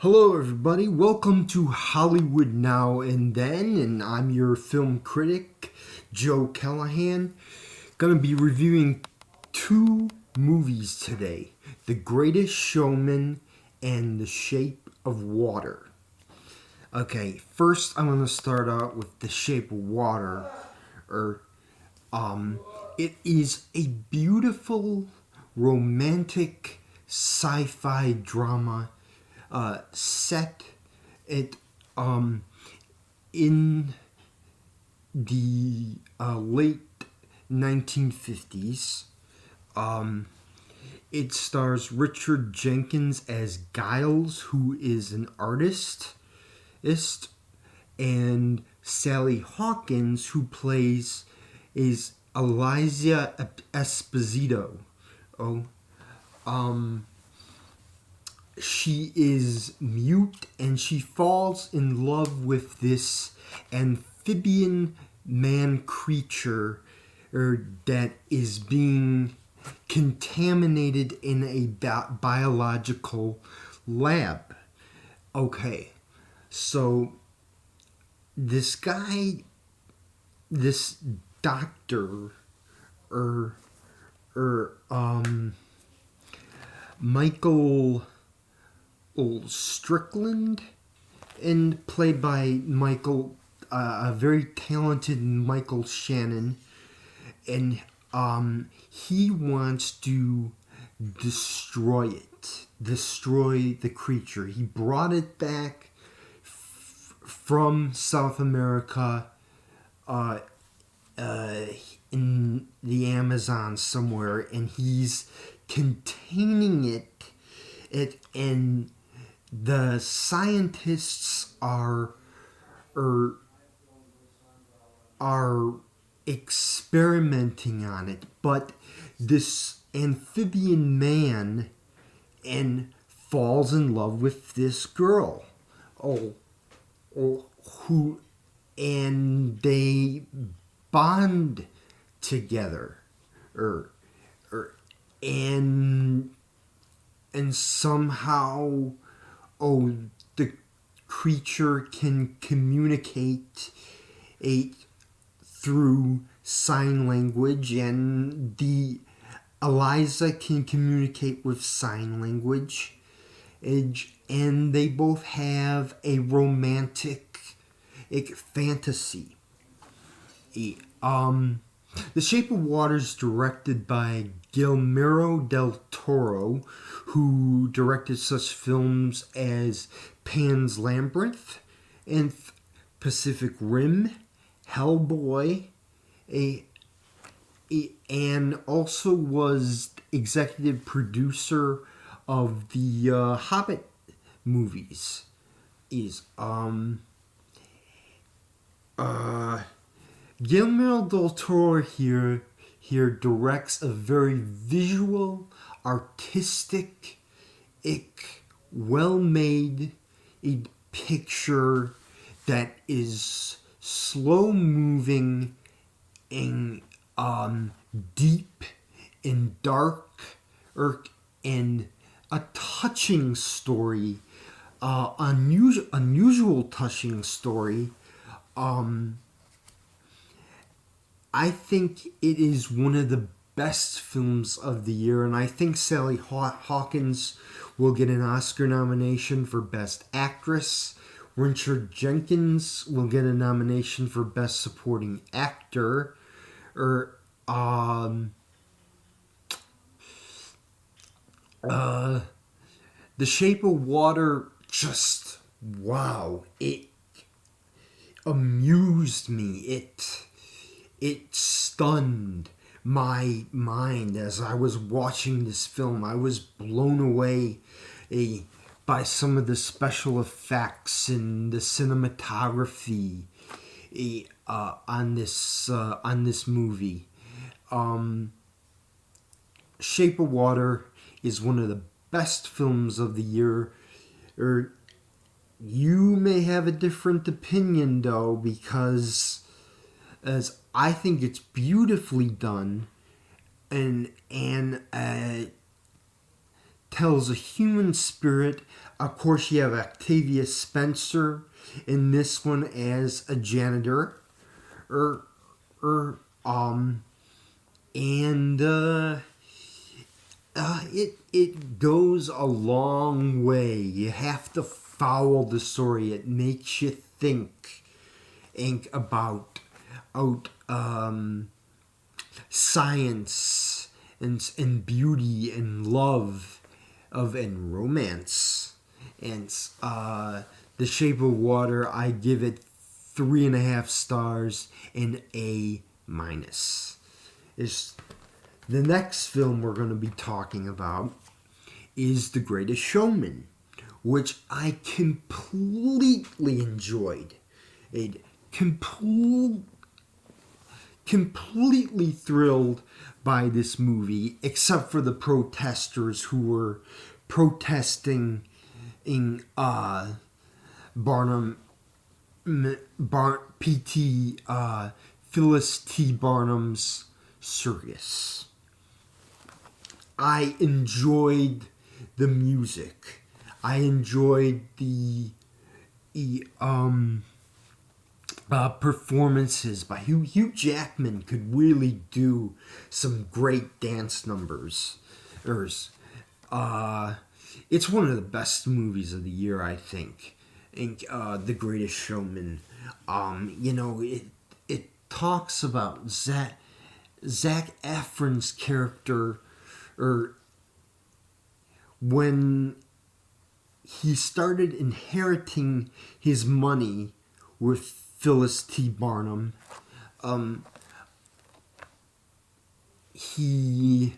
Hello, everybody. Welcome to Hollywood Now and Then, and I'm your film critic, Joe Callahan. Gonna be reviewing two movies today: The Greatest Showman and The Shape of Water. Okay, first I'm gonna start out with The Shape of Water. Or, it is a beautiful, romantic sci-fi drama set it in the late 1950s. It stars Richard Jenkins as Giles, who is an artist, and Sally Hawkins, who plays is Eliza Esposito. Oh, she is mute and she falls in love with this amphibian man creature that is being contaminated in a biological lab. Okay, so this guy, this doctor, or Michael Strickland, and played by a very talented Michael Shannon, and he wants to destroy the creature. He brought it back from South America, in the Amazon somewhere, and he's containing and the scientists are experimenting on it, but this amphibian man falls in love with this girl, who and they bond together, and somehow, the creature can communicate through sign language, and the Eliza can communicate with sign language, and they both have a romantic fantasy. The Shape of Water is directed by Guillermo del Toro, who directed such films as Pan's Labyrinth and Pacific Rim, Hellboy, and also was executive producer of the Hobbit movies. Guillermo del Toro here directs a very visual, artistic, well-made picture that is slow-moving and deep and dark, and a touching story, unusual touching story. I think it is one of the best films of the year, and I think Sally Hawkins will get an Oscar nomination for Best Actress. Richard Jenkins will get a nomination for Best Supporting Actor. The Shape of Water, just wow! It amused me. It stunned my mind as I was watching this film. I was blown away by some of the special effects and the cinematography on this movie. Shape of Water is one of the best films of the year. You may have a different opinion, though, because as I think it's beautifully done, and tells a human spirit. Of course, you have Octavia Spencer in this one as a janitor. Er, er, um, and it goes a long way. You have to follow the story. It makes you think about science and beauty and love and romance. And The Shape of Water, I give it 3.5 stars and A minus. Is the next film we're going to be talking about is The Greatest Showman, which I completely enjoyed. It completely thrilled by this movie, except for the protesters who were protesting in Barnum P.T. Phyllis T. Barnum's circus. I enjoyed the music. I enjoyed the performances by Hugh Jackman. Could really do some great dance numbers. It's one of the best movies of the year, I think. The Greatest Showman. It talks about Zac Efron's character, or when he started inheriting his money with Phyllis T. Barnum. He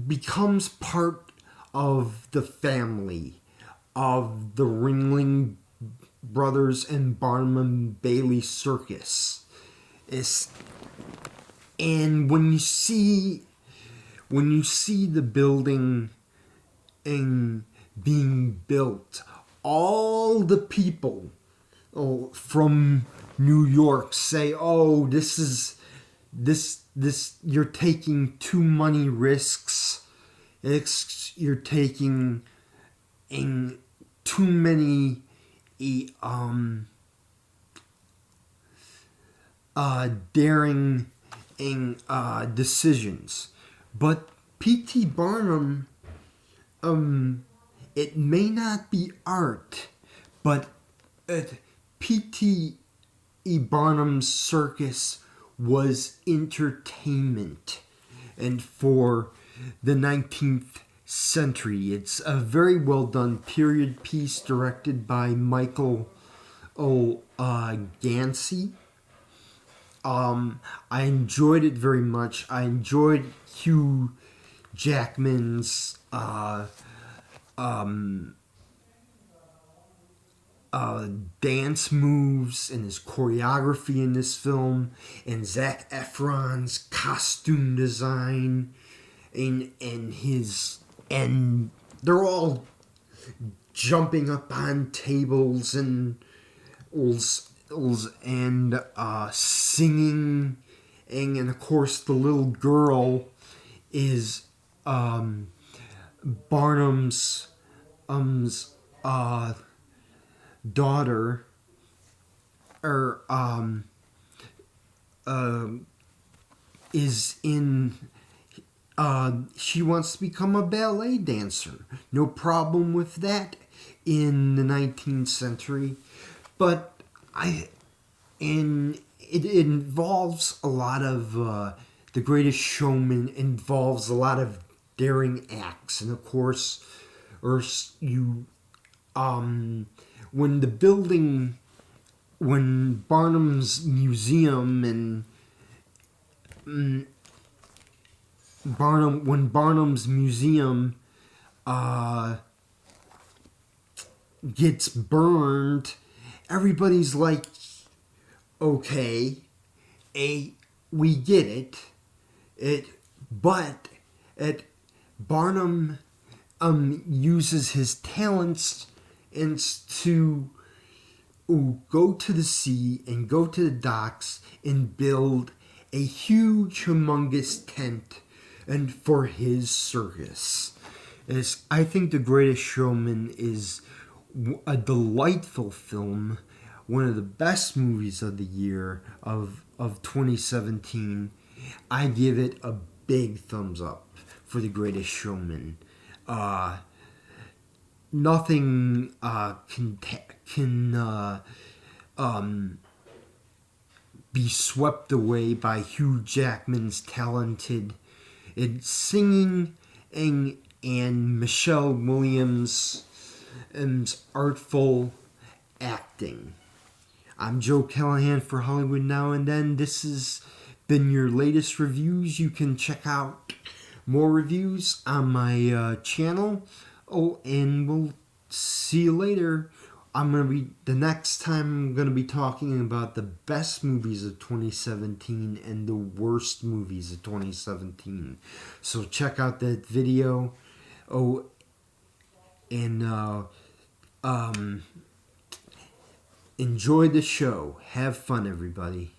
becomes part of the family of the Ringling Brothers and Barnum and Bailey Circus. And when you see the building being built, all the people from New York say, "Oh, this you're taking too many risks. You're taking too many daring decisions." But P.T. Barnum, it may not be art, but P.T. Barnum's circus was entertainment. And for the 19th century, it's a very well done period piece directed by Michael Gansey. I enjoyed it very much. I enjoyed Hugh Jackman's dance moves and his choreography in this film, and Zac Efron's costume design, and they're all jumping up on tables and singing, and of course the little girl is Barnum's daughter, is in. She wants to become a ballet dancer. No problem with that in the 19th century, but it involves a lot of The Greatest Showman involves a lot of daring acts, and of course, when Barnum's museum and Barnum's museum gets burned, everybody's like, okay, we get it. But Barnum uses his talents and to go to the sea and go to the docks and build a huge, humongous tent and for his circus. I think The Greatest Showman is a delightful film, one of the best movies of the year of 2017. I give it a big thumbs up for The Greatest Showman. Nothing can be swept away by Hugh Jackman's talented singing and Michelle Williams' artful acting. I'm Joe Callahan for Hollywood Now and Then. This has been your latest reviews. You can check out more reviews on my channel. Oh, and we'll see you later. The next time I'm gonna be talking about the best movies of 2017 and the worst movies of 2017. So check out that video. Oh, and enjoy the show. Have fun, everybody.